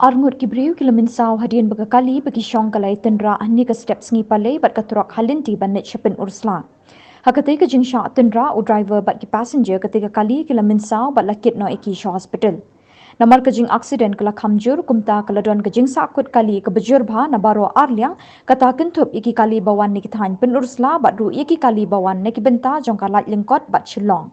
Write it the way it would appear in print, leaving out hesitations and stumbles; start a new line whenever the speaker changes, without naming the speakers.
Arngut ki briu ki Mynsaw hadian bagakali bagi Shillong kalai tynrah ni ka steps ngi palai bat ka trok lynti ban net pynursla. Hakatai ka jingsha tynrah u driver bat ki passenger ketika kali ki Mynsaw bat lakit no eki Shaw hospital. Namar ka jing accident kala khamjur kumta kala don ka jing sakut kali ka bejur bha na baro arliang kata kentup iki kali bawan ni ki than pynursla bat ru iki kali bawan ne ki benta jong ka lat lingkot bat Shillong.